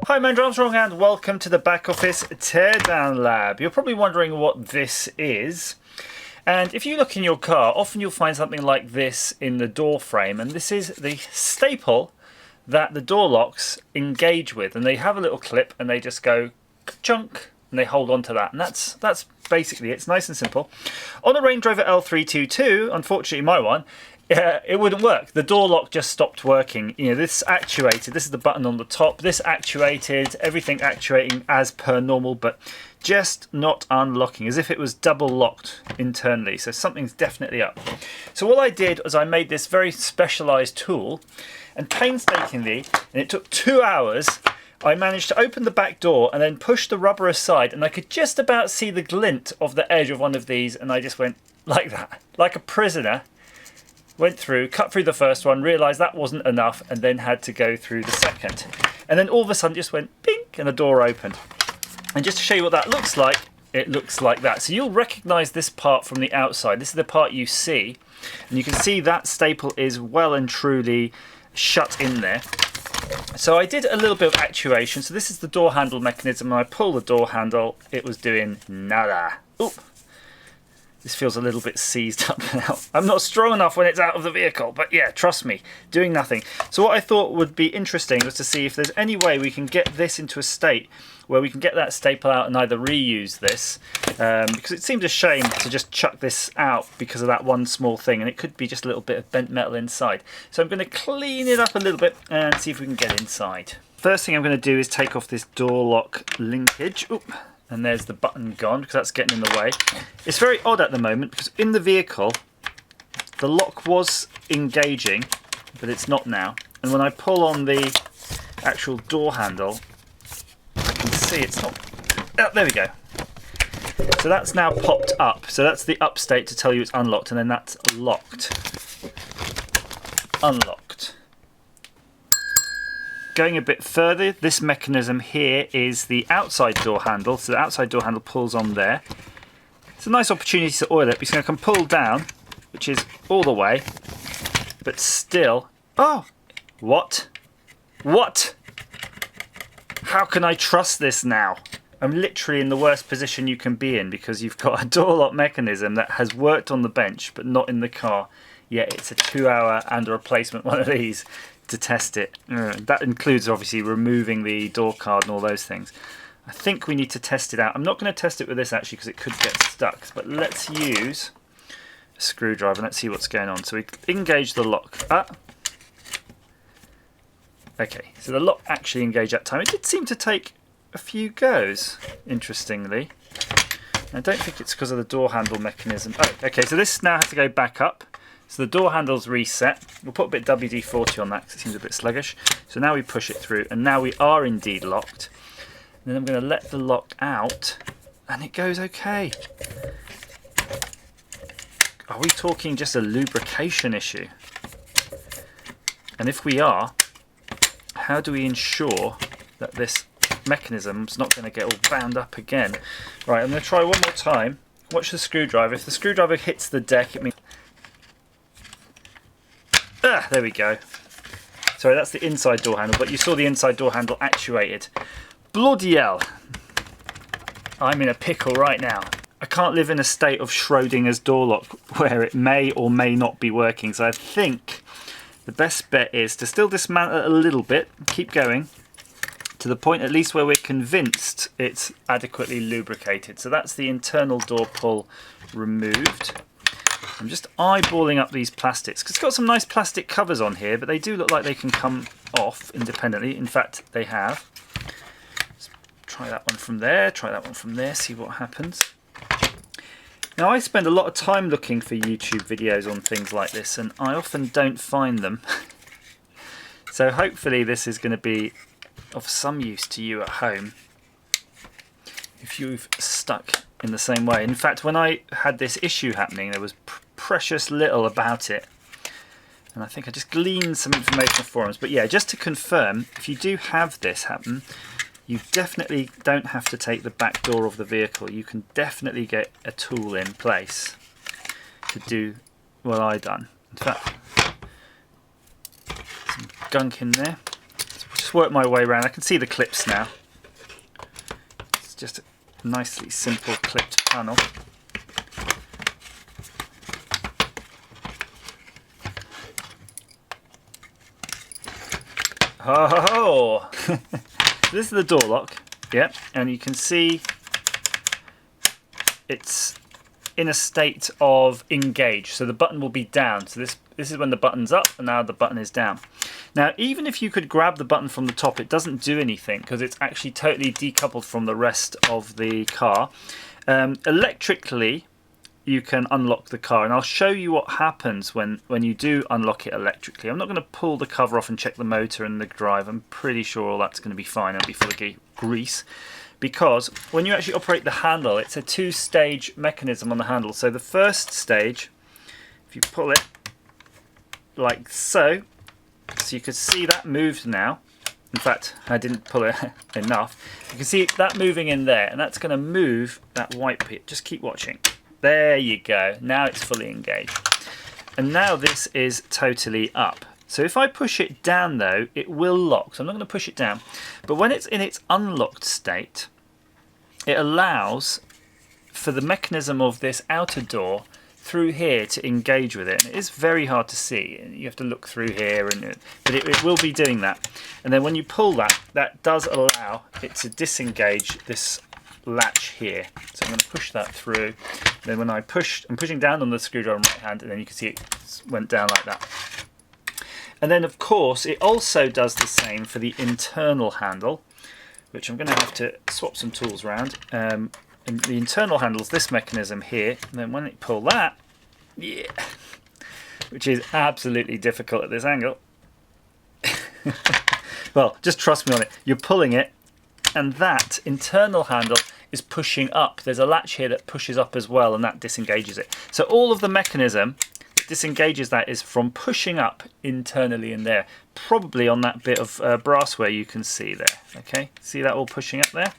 Hi, I'm Andrew Armstrong and welcome to the Back Office Teardown Lab. You're probably wondering what this is. And if you look in your car, often you'll find something like this in the door frame. And this is the staple that the door locks engage with. And they have a little clip and they just go chunk and they hold on to that. And that's basically it. It's nice and simple. On a Range Rover L322, unfortunately my one, it wouldn't work. The door lock just stopped working. You know, this actuated, this is the button on the top, this actuated, everything actuating as per normal, but just not unlocking, as if it was double locked internally. So something's definitely up. So what I did was I made this very specialized tool, and painstakingly, and it took 2 hours, I managed to open the back door and then push the rubber aside, and I could just about see the glint of the edge of one of these, and I just went like that, like a prisoner. Went through, cut through the first one, realised that wasn't enough, and then had to go through the second. And then all of a sudden just went pink and the door opened. And just to show you what that looks like, it looks like that. So you'll recognise this part from the outside. This is the part you see. And you can see that staple is well and truly shut in there. So I did a little bit of actuation. So this is the door handle mechanism. When I pull the door handle, it was doing nada. Oop. This feels a little bit seized up now. I'm not strong enough when it's out of the vehicle, but yeah, trust me, doing nothing. So what I thought would be interesting was to see if there's any way we can get this into a state where we can get that staple out and either reuse this, because it seems a shame to just chuck this out because of that one small thing, and it could be just a little bit of bent metal inside. So I'm going to clean it up a little bit and see if we can get inside. First thing I'm going to do is take off this door lock linkage. Oop. And there's the button gone because that's getting in the way. It's very odd at the moment because in the vehicle the lock was engaging, but it's not now. And when I pull on the actual door handle, I can see it's not. Oh, there we go. So that's now popped up. So that's the up state to tell you it's unlocked, and then that's locked. Unlocked. Going a bit further, this mechanism here is the outside door handle. So the outside door handle pulls on there. It's a nice opportunity to oil it because I can pull down, which is all the way, but still. Oh, what? What? How can I trust this now? I'm literally in the worst position you can be in because you've got a door lock mechanism that has worked on the bench but not in the car. Yet it's a 2 hour and a replacement one of these to test it. That includes obviously removing the door card and all those things. I think we need to test it out. I'm not going to test it with this actually because it could get stuck, but let's use a screwdriver and let's see what's going on. So we engage the lock. Okay, so the lock actually engaged that time. It did seem to take a few goes, interestingly. I don't think it's because of the door handle mechanism. Oh, okay, so this now has to go back up. So the door handle's reset. We'll put a bit of WD-40 on that because it seems a bit sluggish. So now we push it through, and now we are indeed locked. And then I'm going to let the lock out, and it goes okay. Are we talking just a lubrication issue? And if we are, how do we ensure that this mechanism's not going to get all bound up again? Right, I'm going to try one more time. Watch the screwdriver. If the screwdriver hits the deck, it means... there we go. Sorry, that's the inside door handle, but you saw the inside door handle actuated. Bloody hell. I'm in a pickle right now. I can't live in a state of Schrodinger's door lock where it may or may not be working, so I think the best bet is to still dismantle it a little bit, keep going, to the point at least where we're convinced it's adequately lubricated. So that's the internal door pull removed. I'm just eyeballing up these plastics because it's got some nice plastic covers on here, but they do look like they can come off independently. In fact, they have. Let's try that one from there, try that one from there, see what happens. Now, I spend a lot of time looking for YouTube videos on things like this, and I often don't find them. So hopefully this is going to be of some use to you at home if you've stuck in the same way. In fact, when I had this issue happening, there was precious little about it, and I think I just gleaned some information from forums. But yeah, just to confirm, if you do have this happen, you definitely don't have to take the back door of the vehicle. You can definitely get a tool in place to do what I done. In fact, some gunk in there. Let's just work my way around. I can see the clips now. It's just a nicely simple clipped panel. Oh, this is the door lock. Yep, and you can see it's in a state of engage, so the button will be down. So this is when the button's up, and now the button is down. Now, even if you could grab the button from the top, it doesn't do anything because it's actually totally decoupled from the rest of the car. Electrically, you can unlock the car, and I'll show you what happens when you do unlock it electrically. I'm not going to pull the cover off and check the motor and the drive. I'm pretty sure all that's going to be fine. It'll be full of grease. Because when you actually operate the handle, it's a two-stage mechanism on the handle. So the first stage, if you pull it like so you can see that moved now. In fact, I didn't pull it enough. You can see that moving in there, and that's going to move that white bit. Just keep watching. There you go. Now it's fully engaged. And now this is totally up. So if I push it down though, it will lock. So I'm not going to push it down. But when it's in its unlocked state, it allows for the mechanism of this outer door through here to engage with it. And it is very hard to see. You have to look through here, but it will be doing that. And then when you pull that, that does allow it to disengage this latch here. So I'm going to push that through. Then when I'm pushing down on the screwdriver on my right hand, and then you can see it went down like that. And then of course it also does the same for the internal handle, which I'm going to have to swap some tools around. And the internal handle is this mechanism here, and then when you pull that, yeah, which is absolutely difficult at this angle. Well, just trust me on it. You're pulling it, and that internal handle is pushing up. There's a latch here that pushes up as well, and that disengages it. So all of the mechanism disengages that is from pushing up internally in there, probably on that bit of brassware you can see there. Okay, see that all pushing up there?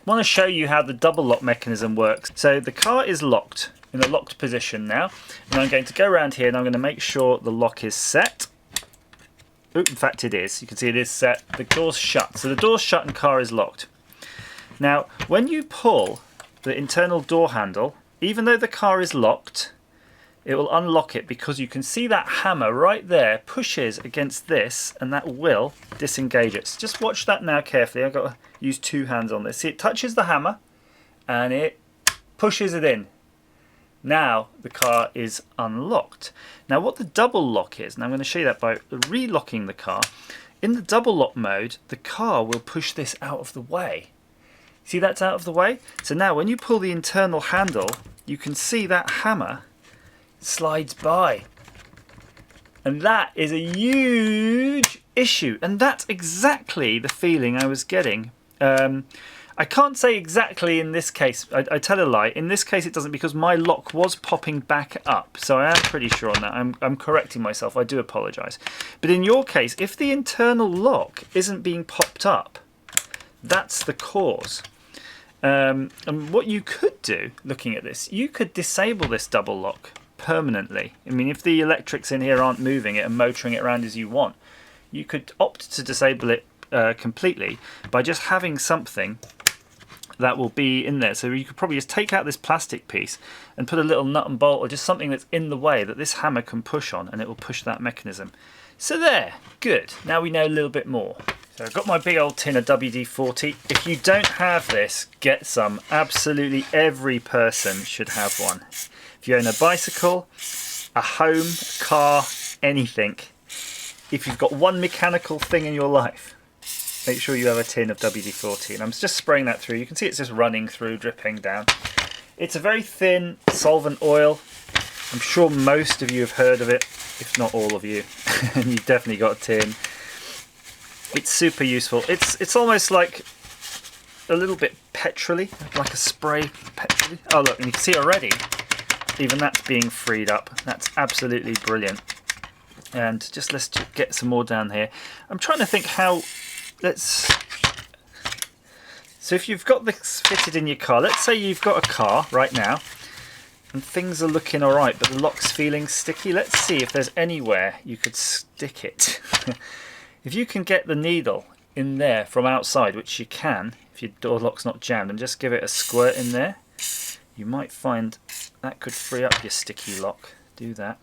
I want to show you how the double lock mechanism works. So the car is locked, in a locked position now, and I'm going to go around here and I'm going to make sure the lock is set. Ooh, in fact it is. You can see it is set. The door's shut. So the door's shut and car is locked. Now when you pull the internal door handle, even though the car is locked, it will unlock it, because you can see that hammer right there pushes against this, and that will disengage it. So just watch that now carefully. I've got to use two hands on this. See, it touches the hammer and it pushes it in. Now the car is unlocked. Now what the double lock is, and I'm going to show you that by relocking the car. In the double lock mode, the car will push this out of the way. See, that's out of the way? So now when you pull the internal handle, you can see that hammer slides by, and that is a huge issue, and that's exactly the feeling I was getting. I can't say exactly in this case. I tell a lie. In this case it doesn't, because my lock was popping back up, so I am pretty sure on that. I'm correcting myself. I do apologise. But in your case, if the internal lock isn't being popped up, that's the cause. And what you could do, looking at this, you could disable this double lock permanently. I mean, if the electrics in here aren't moving it and motoring it around as you want, you could opt to disable it completely by just having something that will be in there. So you could probably just take out this plastic piece and put a little nut and bolt, or just something that's in the way that this hammer can push on, and it will push that mechanism. So there, good. Now we know a little bit more. So I've got my big old tin of WD-40. If you don't have this, get some. Absolutely every person should have one. If you own a bicycle, a home, a car, anything, if you've got one mechanical thing in your life, make sure you have a tin of WD-40. And I'm just spraying that through. You can see it's just running through, dripping down. It's a very thin solvent oil. I'm sure most of you have heard of it, if not all of you. And you've definitely got a tin. It's super useful. It's almost like a little bit petrol-y, like a spray petrol-y. Oh look, and you can see already, even that's being freed up. That's absolutely brilliant. And just let's get some more down here. I'm trying to think how, so if you've got this fitted in your car, let's say you've got a car right now and things are looking alright, but the lock's feeling sticky. Let's see if there's anywhere you could stick it. If you can get the needle in there from outside, which you can if your door lock's not jammed, and just give it a squirt in there. You might find that could free up your sticky lock. Do that.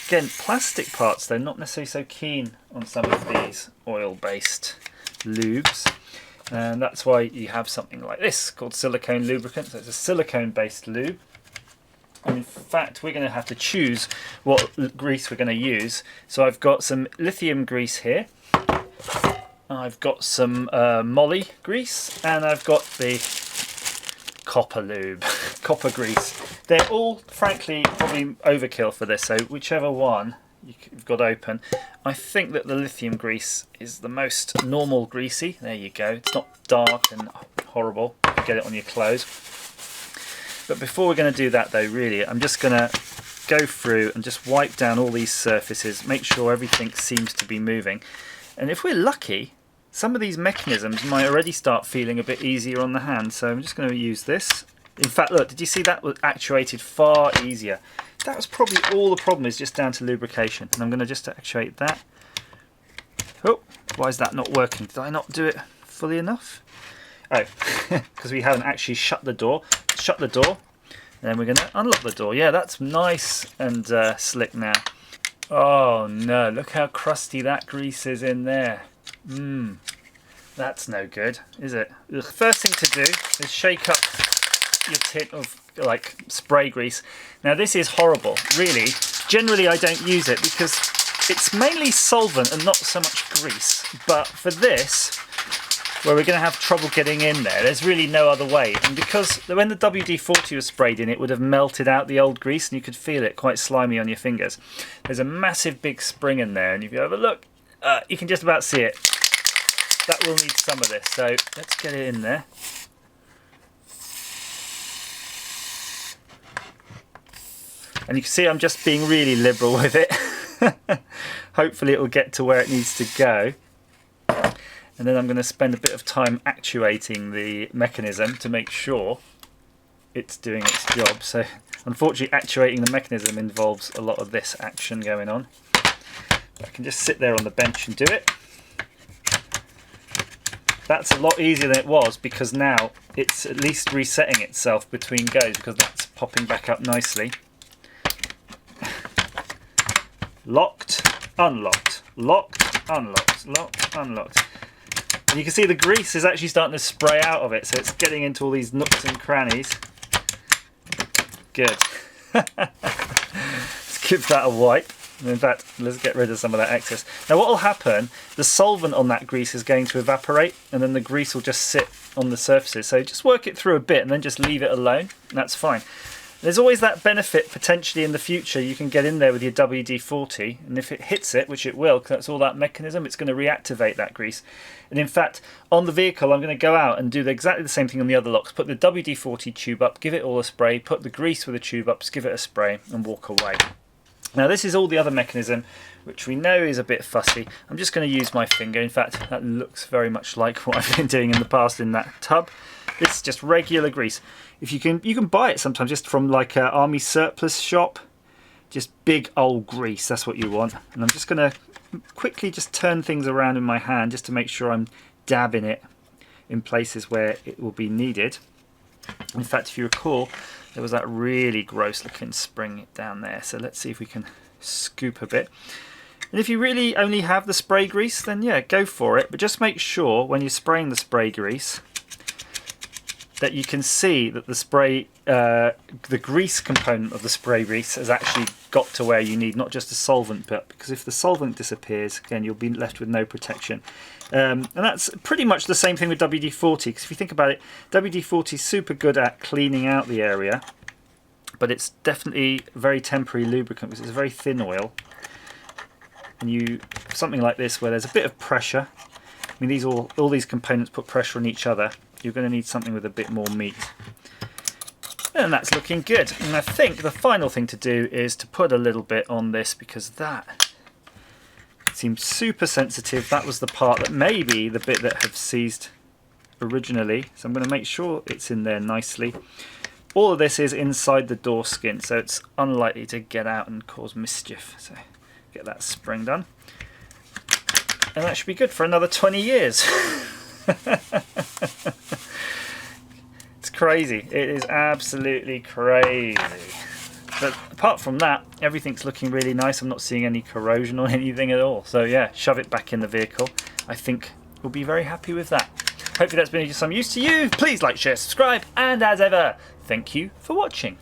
Again, plastic parts though, not necessarily so keen on some of these oil-based lubes, and that's why you have something like this called silicone lubricant. So it's a silicone-based lube. And in fact, we're going to have to choose what grease we're going to use. So I've got some lithium grease here. I've got some moly grease, and I've got the copper lube, copper grease. They're all, frankly, probably overkill for this, so whichever one you've got open. I think that the lithium grease is the most normal greasy. There you go. It's not dark and horrible. You get it on your clothes. But before we're going to do that though, really, I'm just going to go through and just wipe down all these surfaces, make sure everything seems to be moving. And if we're lucky, some of these mechanisms might already start feeling a bit easier on the hand. So I'm just going to use this. In fact, look, did you see that was actuated far easier? That was probably all the problem, is just down to lubrication. And I'm going to just actuate that. Oh, why is that not working? Did I not do it fully enough? Oh, because we haven't actually shut the door. Shut the door, and then we're going to unlock the door. Yeah, that's nice and slick now. Oh no, look how crusty that grease is in there. That's no good, is it? The first thing to do is shake up your tin of like spray grease. Now this is horrible, really. Generally I don't use it because it's mainly solvent and not so much grease. But for this, where we're going to have trouble getting in there, there's really no other way. And because when the WD-40 was sprayed in, it would have melted out the old grease and you could feel it quite slimy on your fingers. There's a massive big spring in there, and if you have a look, you can just about see it. That will need some of this, so let's get it in there. And you can see I'm just being really liberal with it. Hopefully it will get to where it needs to go. And then I'm going to spend a bit of time actuating the mechanism to make sure it's doing its job. So unfortunately actuating the mechanism involves a lot of this action going on. I can just sit there on the bench and do it. That's a lot easier than it was because now it's at least resetting itself between goes, because that's popping back up nicely. Locked, unlocked, locked, unlocked, locked, unlocked. And you can see the grease is actually starting to spray out of it, so it's getting into all these nooks and crannies. Good. Let's give that a wipe. In fact, let's get rid of some of that excess. Now what will happen, the solvent on that grease is going to evaporate, and then the grease will just sit on the surfaces. So just work it through a bit and then just leave it alone, and that's fine. There's always that benefit potentially in the future. You can get in there with your WD-40, and if it hits it, which it will, because that's all that mechanism, it's going to reactivate that grease. And in fact, on the vehicle, I'm going to go out and do exactly the same thing on the other locks. Put the WD-40 tube up, give it all a spray, put the grease with the tube up, give it a spray, and walk away. Now this is all the other mechanism, which we know is a bit fussy. I'm just going to use my finger. In fact, that looks very much like what I've been doing in the past in that tub. This is just regular grease. If you can buy it sometimes just from like an army surplus shop. Just big old grease, that's what you want. And I'm just going to quickly just turn things around in my hand just to make sure I'm dabbing it in places where it will be needed. In fact, if you recall, there was that really gross looking spring down there. So let's see if we can scoop a bit. And if you really only have the spray grease, then yeah, go for it. But just make sure when you're spraying the spray grease that you can see that the spray, the grease component of the spray grease has actually got to where you need, not just the solvent bit, because if the solvent disappears, again, you'll be left with no protection. And that's pretty much the same thing with WD-40, because if you think about it, WD-40 is super good at cleaning out the area, but it's definitely very temporary lubricant because it's a very thin oil. And something like this where there's a bit of pressure, I mean all these components put pressure on each other, you're going to need something with a bit more meat. And that's looking good. And I think the final thing to do is to put a little bit on this, because that seems super sensitive. That was the part that maybe the bit that had seized originally. So I'm going to make sure it's in there nicely. All of this is inside the door skin, so it's unlikely to get out and cause mischief. So get that spring done. And that should be good for another 20 years. It's crazy. It is absolutely crazy. But apart from that, everything's looking really nice. I'm not seeing any corrosion or anything at all. So yeah, shove it back in the vehicle. I think we'll be very happy with that. Hopefully that's been of some use to you. Please like, share, subscribe, and as ever, thank you for watching.